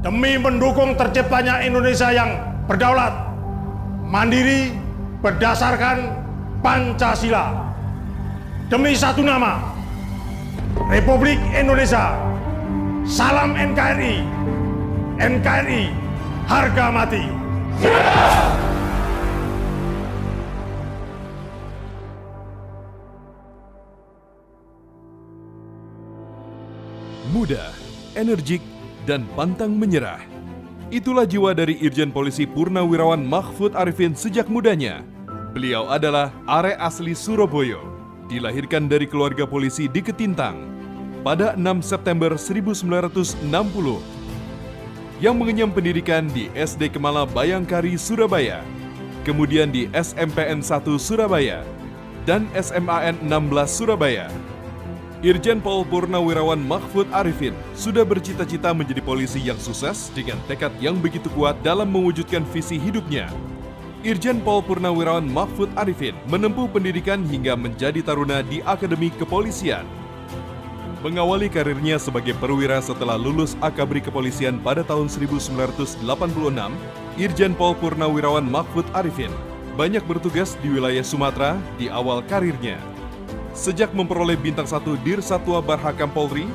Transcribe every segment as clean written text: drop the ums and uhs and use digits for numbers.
demi mendukung terciptanya Indonesia yang berdaulat, mandiri, berdasarkan Pancasila. Demi satu nama, Republik Indonesia. Salam NKRI. NKRI harga mati. Muda, energik, dan pantang menyerah. Itulah jiwa dari Irjen Polisi Purnawirawan Mahfud Arifin sejak mudanya. Beliau adalah are asli Surabaya, dilahirkan dari keluarga polisi di Ketintang pada 6 September 1960, yang mengenyam pendidikan di SD Kemala Bayangkari, Surabaya, kemudian di SMPN 1 Surabaya, dan SMAN 16 Surabaya. Irjen Pol Purnawirawan Mahfud Arifin sudah bercita-cita menjadi polisi yang sukses dengan tekad yang begitu kuat dalam mewujudkan visi hidupnya. Irjen Pol Purnawirawan Mahfud Arifin menempuh pendidikan hingga menjadi taruna di Akademi Kepolisian. Mengawali karirnya sebagai perwira setelah lulus Akabri Kepolisian pada tahun 1986, Irjen Pol Purnawirawan Mahfud Arifin banyak bertugas di wilayah Sumatera di awal karirnya. Sejak memperoleh bintang 1 Dirsatwa Barhakam Polri,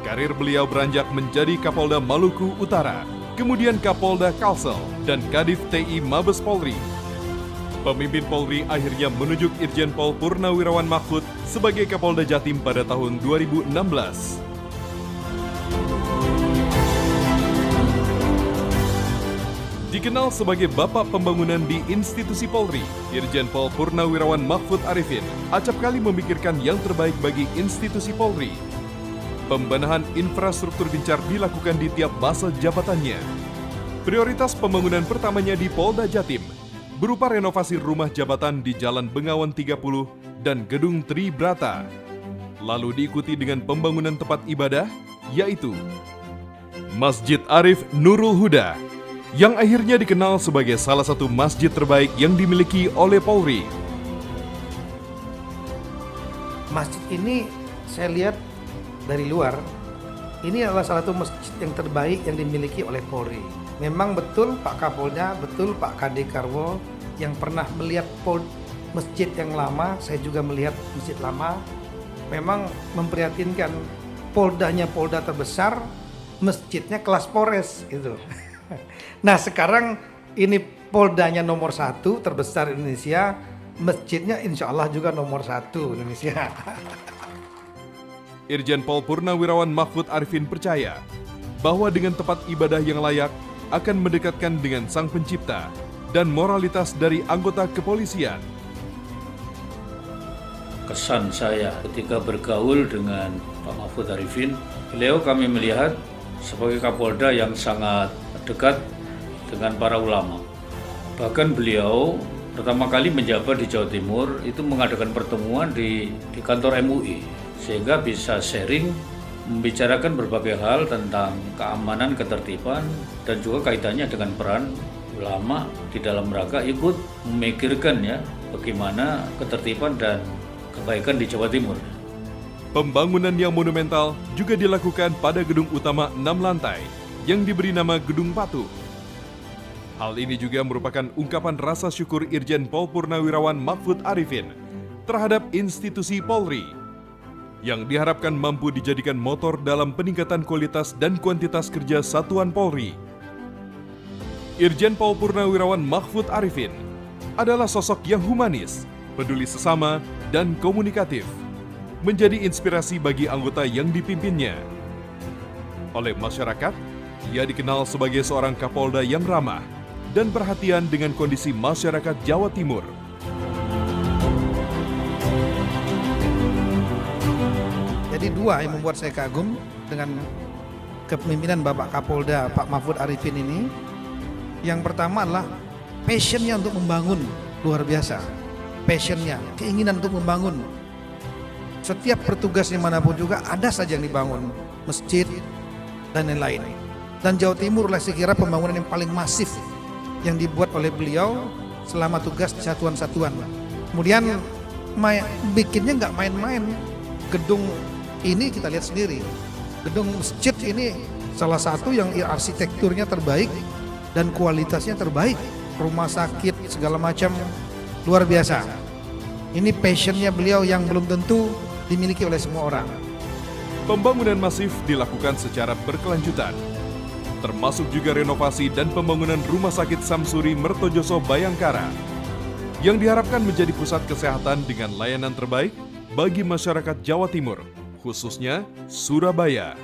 karir beliau beranjak menjadi Kapolda Maluku Utara, kemudian Kapolda Kalsel, dan Kadif TI Mabes Polri. Pemimpin Polri akhirnya menunjuk Irjen Pol Purnawirawan Mahfud sebagai Kapolda Jatim pada tahun 2016. Dikenal sebagai Bapak Pembangunan di institusi Polri, Irjen Pol Purnawirawan Mahfud Arifin acap kali memikirkan yang terbaik bagi institusi Polri. Pembenahan infrastruktur gencar dilakukan di tiap masa jabatannya. Prioritas pembangunan pertamanya di Polda Jatim berupa renovasi rumah jabatan di Jalan Bengawan 30 dan Gedung Tribrata. Lalu diikuti dengan pembangunan tempat ibadah, yaitu Masjid Arif Nurul Huda, yang akhirnya dikenal sebagai salah satu masjid terbaik yang dimiliki oleh Polri. Masjid ini saya lihat dari luar, ini adalah salah satu masjid yang terbaik yang dimiliki oleh Polri. Memang betul Pak Kapolda, betul Pak Kadekarwo yang pernah melihat masjid yang lama, saya juga melihat masjid lama. Memang memprihatinkan, Poldanya Polda terbesar, masjidnya kelas Polres gitu. Nah sekarang ini Poldanya nomor 1 terbesar Indonesia, masjidnya insya Allah juga nomor 1 Indonesia. Irjen Pol Purnawirawan Mahfud Arifin percaya bahwa dengan tempat ibadah yang layak akan mendekatkan dengan Sang Pencipta dan moralitas dari anggota kepolisian. Kesan saya ketika bergaul dengan Pak Mahfud Arifin, beliau kami melihat sebagai Kapolda yang sangat dekat dengan para ulama. Bahkan beliau pertama kali menjabat di Jawa Timur itu mengadakan pertemuan di kantor MUI, sehingga bisa sharing, membicarakan berbagai hal tentang keamanan, ketertiban, dan juga kaitannya dengan peran ulama di dalam rangka ikut memikirkan ya bagaimana ketertiban dan kebaikan di Jawa Timur. Pembangunan yang monumental juga dilakukan pada gedung utama 6 lantai yang diberi nama Gedung Patuh. Hal ini juga merupakan ungkapan rasa syukur Irjen Pol Purnawirawan Mahfud Arifin terhadap institusi Polri, yang diharapkan mampu dijadikan motor dalam peningkatan kualitas dan kuantitas kerja satuan Polri. Irjen Pol Purnawirawan Mahfud Arifin adalah sosok yang humanis, peduli sesama, dan komunikatif, menjadi inspirasi bagi anggota yang dipimpinnya. Oleh masyarakat, ia dikenal sebagai seorang Kapolda yang ramah dan perhatian dengan kondisi masyarakat Jawa Timur. Jadi dua yang membuat saya kagum dengan kepemimpinan Bapak Kapolda Pak Mahfud Arifin ini. Yang pertama adalah passionnya untuk membangun luar biasa. Passionnya, keinginan untuk membangun. Setiap bertugas dimanapun juga ada saja yang dibangun, masjid dan lain-lain. Dan Jawa Timur lah saya kira pembangunan yang paling masif yang dibuat oleh beliau selama tugas di satuan-satuan. Kemudian bikinnya nggak main-main. Gedung ini kita lihat sendiri. Gedung masjid ini salah satu yang arsitekturnya terbaik dan kualitasnya terbaik, rumah sakit segala macam luar biasa. Ini passionnya beliau yang belum tentu dimiliki oleh semua orang. Pembangunan masif dilakukan secara berkelanjutan, termasuk juga renovasi dan pembangunan Rumah Sakit Samsuri Mertojoso Bayangkara, yang diharapkan menjadi pusat kesehatan dengan layanan terbaik bagi masyarakat Jawa Timur, khususnya Surabaya.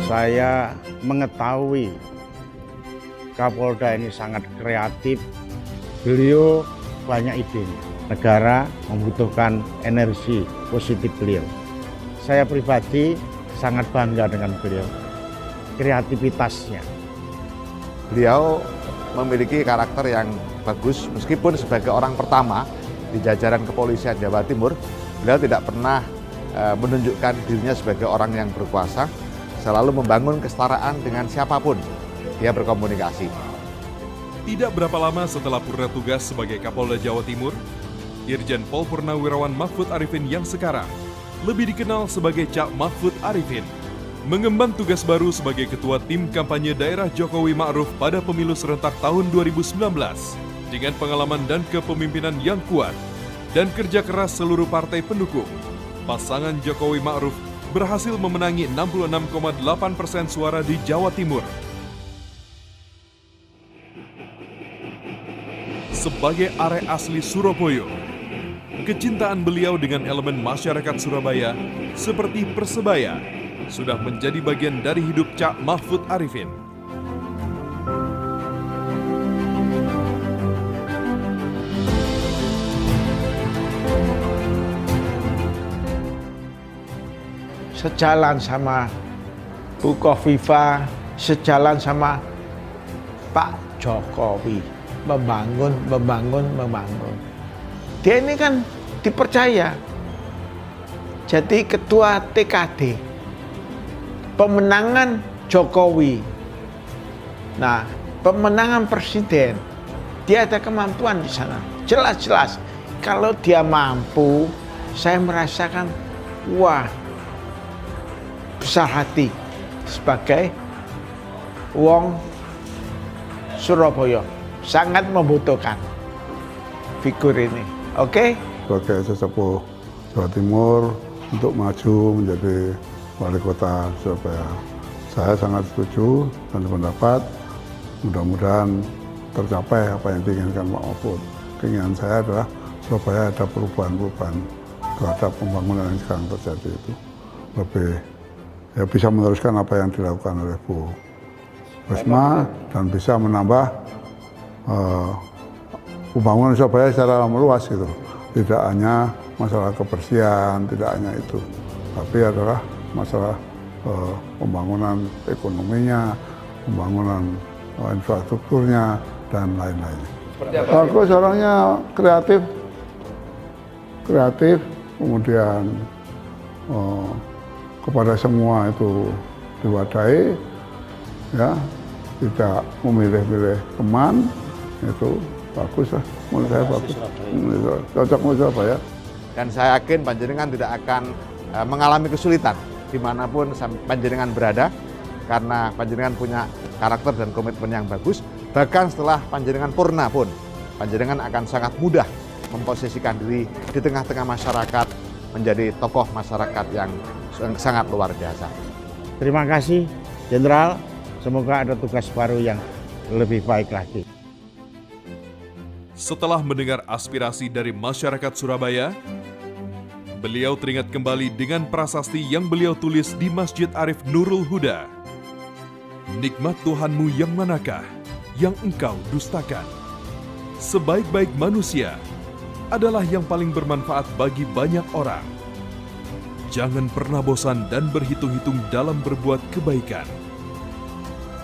Saya mengetahui Kapolda ini sangat kreatif, beliau banyak ide. Negara membutuhkan energi positif beliau. Saya pribadi sangat bangga dengan beliau, kreativitasnya. Beliau memiliki karakter yang bagus, meskipun sebagai orang pertama di jajaran kepolisian Jawa Timur, beliau tidak pernah menunjukkan dirinya sebagai orang yang berkuasa, selalu membangun kesetaraan dengan siapapun dia berkomunikasi. Tidak berapa lama setelah purna tugas sebagai Kapolda Jawa Timur, Irjen Pol Purnawirawan Mahfud Arifin yang sekarang lebih dikenal sebagai Cak Mahfud Arifin, mengemban tugas baru sebagai Ketua Tim Kampanye Daerah Jokowi Ma'ruf pada pemilu serentak tahun 2019 dengan pengalaman dan kepemimpinan yang kuat dan kerja keras seluruh partai pendukung. Pasangan Jokowi Ma'ruf berhasil memenangi 66,8% suara di Jawa Timur. Sebagai arek asli Surabaya, kecintaan beliau dengan elemen masyarakat Surabaya seperti Persebaya sudah menjadi bagian dari hidup Cak Mahfud Arifin. Sejalan sama Bu Kofifa, sejalan sama Pak Jokowi, membangun. Dia ini kan dipercaya jadi ketua TKD, pemenangan Jokowi. Nah, pemenangan presiden, dia ada kemampuan di sana. Jelas-jelas kalau dia mampu, saya merasakan wah, besar hati sebagai wong Surabaya, sangat membutuhkan figur ini. Oke? Sebagai sesepuh Jawa Timur untuk maju menjadi wali kota Surabaya, saya sangat setuju dan pendapat mudah-mudahan tercapai apa yang diinginkan Pak Mahfud. Keinginan saya adalah Surabaya ada perubahan-perubahan terhadap pembangunan yang sekarang terjadi itu lebih bisa meneruskan apa yang dilakukan oleh Bu Risma dan bisa menambah pembangunan Surabaya secara meluas gitu. Tidak hanya masalah kebersihan, tidak hanya itu, tapi adalah masalah pembangunan ekonominya, pembangunan infrastrukturnya dan lain-lain. Aku orangnya kreatif, kemudian kepada semua itu diwadahi, ya, tidak memilih-milih teman, itu bagus lah, menurut saya bagus, cocok menurut Surabaya. Dan saya yakin panjenengan tidak akan mengalami kesulitan dimanapun panjenengan berada, karena panjenengan punya karakter dan komitmen yang bagus. Bahkan setelah panjenengan purna pun, panjenengan akan sangat mudah memposisikan diri di tengah-tengah masyarakat, menjadi tokoh masyarakat yang sangat luar biasa. Terima kasih, Jenderal. Semoga ada tugas baru yang lebih baik lagi. Setelah mendengar aspirasi dari masyarakat Surabaya, beliau teringat kembali dengan prasasti yang beliau tulis di Masjid Arif Nurul Huda. Nikmat Tuhanmu yang manakah yang engkau dustakan? Sebaik-baik manusia adalah yang paling bermanfaat bagi banyak orang. Jangan pernah bosan dan berhitung-hitung dalam berbuat kebaikan.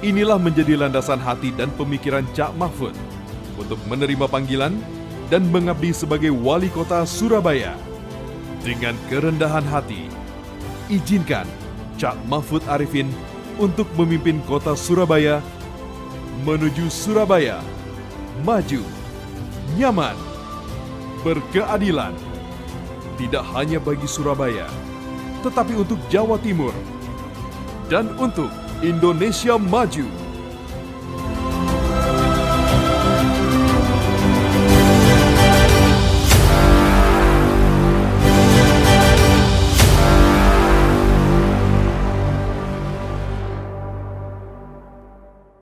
Inilah menjadi landasan hati dan pemikiran Cak Mahfud untuk menerima panggilan dan mengabdi sebagai wali kota Surabaya. Dengan kerendahan hati, izinkan Cak Mahfud Arifin untuk memimpin kota Surabaya menuju Surabaya maju, nyaman, berkeadilan, tidak hanya bagi Surabaya, tetapi untuk Jawa Timur dan untuk Indonesia Maju.